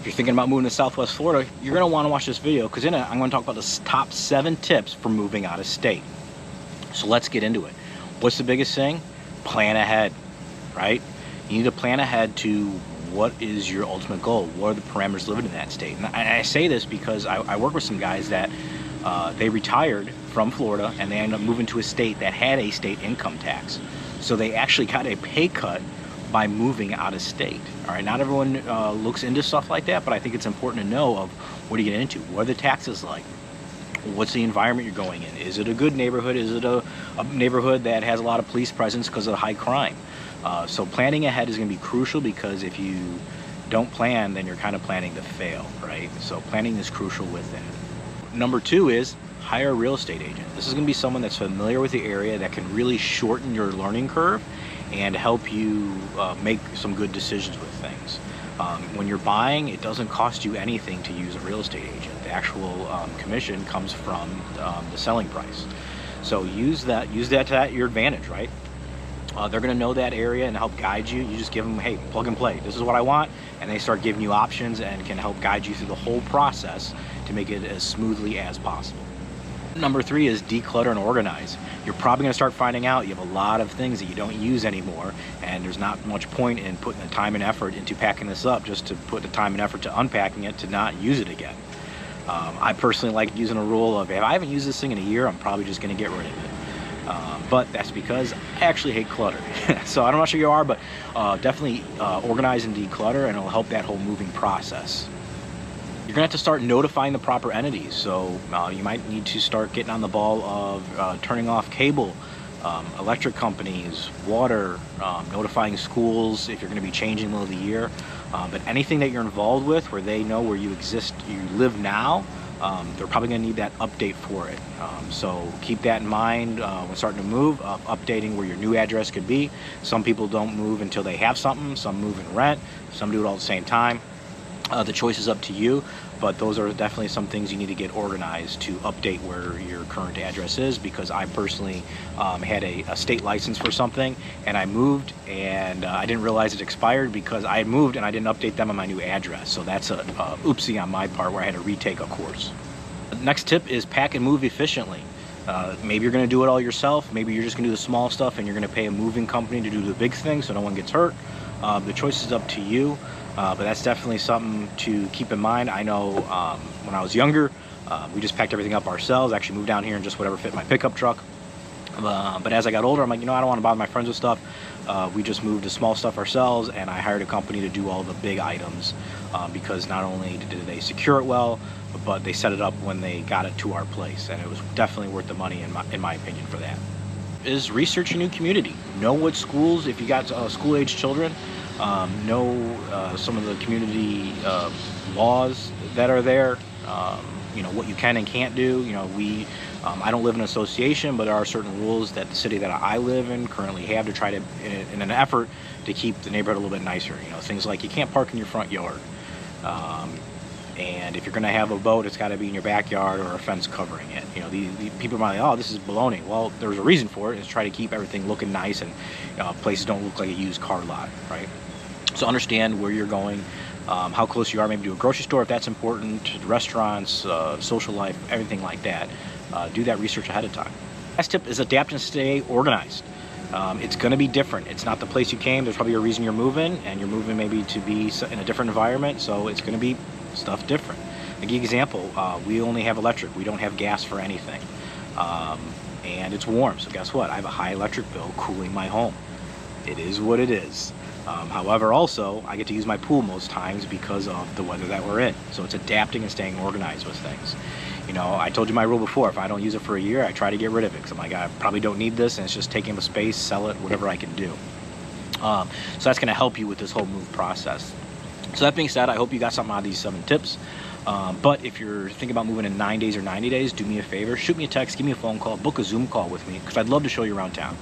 If you're thinking about moving to Southwest Florida, you're going to want to watch this video, because in it I'm going to talk about the top 7 tips for moving out of state. So let's get into it. What's the biggest thing? Plan ahead, right? You need to plan ahead to what is your ultimate goal. What are the parameters living in that state? And I say this because I work with some guys that they retired from Florida and they ended up moving to a state that had a state income tax. So they actually got a pay cut by moving out of state. All right, not everyone looks into stuff like that, but I think it's important to know of what are you getting into? What are the taxes like? What's the environment you're going in? Is it a good neighborhood? Is it a neighborhood that has a lot of police presence because of the high crime? So planning ahead is going to be crucial, because if you don't plan, then you're kind of planning to fail, right? So planning is crucial with that. Number 2 is hire a real estate agent. This is going to be someone that's familiar with the area, that can really shorten your learning curve and help you make some good decisions with things. When you're buying, it doesn't cost you anything to use a real estate agent. The actual commission comes from the selling price. So use that to your advantage, right? They're going to know that area and help guide you. You just give them, hey, plug and play. This is what I want. And they start giving you options and can help guide you through the whole process to make it as smoothly as possible. Number 3 is declutter and organize. You're probably going to start finding out you have a lot of things that you don't use anymore, and there's not much point in putting the time and effort into packing this up just to put the time and effort to unpacking it to not use it again. I personally like using a rule of, if I haven't used this thing in a year, I'm probably just going to get rid of it. But that's because I actually hate clutter. So I'm not sure you are, but definitely organize and declutter, and it'll help that whole moving process. You're gonna have to start notifying the proper entities. So you might need to start getting on the ball of turning off cable, electric companies, water, notifying schools if you're gonna be changing in the middle of the year. But anything that you're involved with where they know where you live now, they're probably going to need that update for it. So keep that in mind when starting to move, updating where your new address could be. Some people don't move until they have something, some move and rent, some do it all at the same time. The choice is up to you, but those are definitely some things you need to get organized to update where your current address is, because I personally had a state license for something, and I moved, and I didn't realize it expired because I had moved and I didn't update them on my new address. So that's a oopsie on my part, where I had to retake a course. The next tip is pack and move efficiently. Maybe you're going to do it all yourself. Maybe you're just going to do the small stuff and you're going to pay a moving company to do the big things so no one gets hurt. The choice is up to you. But that's definitely something to keep in mind. I know when I was younger, we just packed everything up ourselves, actually moved down here in just whatever fit my pickup truck. But as I got older, I'm like, I don't want to bother my friends with stuff. We just moved to small stuff ourselves, and I hired a company to do all the big items, because not only did they secure it well, but they set it up when they got it to our place, and it was definitely worth the money in my opinion for that. Is research a new community. Know what schools, if you got school-age children, know some of the community laws that are there, what you can and can't do. I don't live in an association, but there are certain rules that the city that I live in currently have to try to, in an effort to keep the neighborhood a little bit nicer. Things like you can't park in your front yard. And if you're going to have a boat, it's got to be in your backyard or a fence covering it. The people are like, oh, this is baloney. Well, there's a reason for it. It's try to keep everything looking nice, and places don't look like a used car lot, right? So understand where you're going, how close you are, maybe to a grocery store if that's important, restaurants, social life, everything like that. Do that research ahead of time. Last tip is adapt and stay organized. It's going to be different. It's not the place you came. There's probably a reason you're moving, and you're moving maybe to be in a different environment, so it's going to be stuff different. To give you an example, we only have electric. We don't have gas for anything. And it's warm, so guess what? I have a high electric bill cooling my home. It is what it is. However, also, I get to use my pool most times because of the weather that we're in. So it's adapting and staying organized with things. I told you my rule before. If I don't use it for a year, I try to get rid of it, because I'm like, I probably don't need this, and it's just taking up space, sell it, whatever I can do. So that's going to help you with this whole move process. So that being said, I hope you got something out of these 7 tips. But if you're thinking about moving in 9 days or 90 days, do me a favor, shoot me a text, give me a phone call, book a Zoom call with me, because I'd love to show you around town.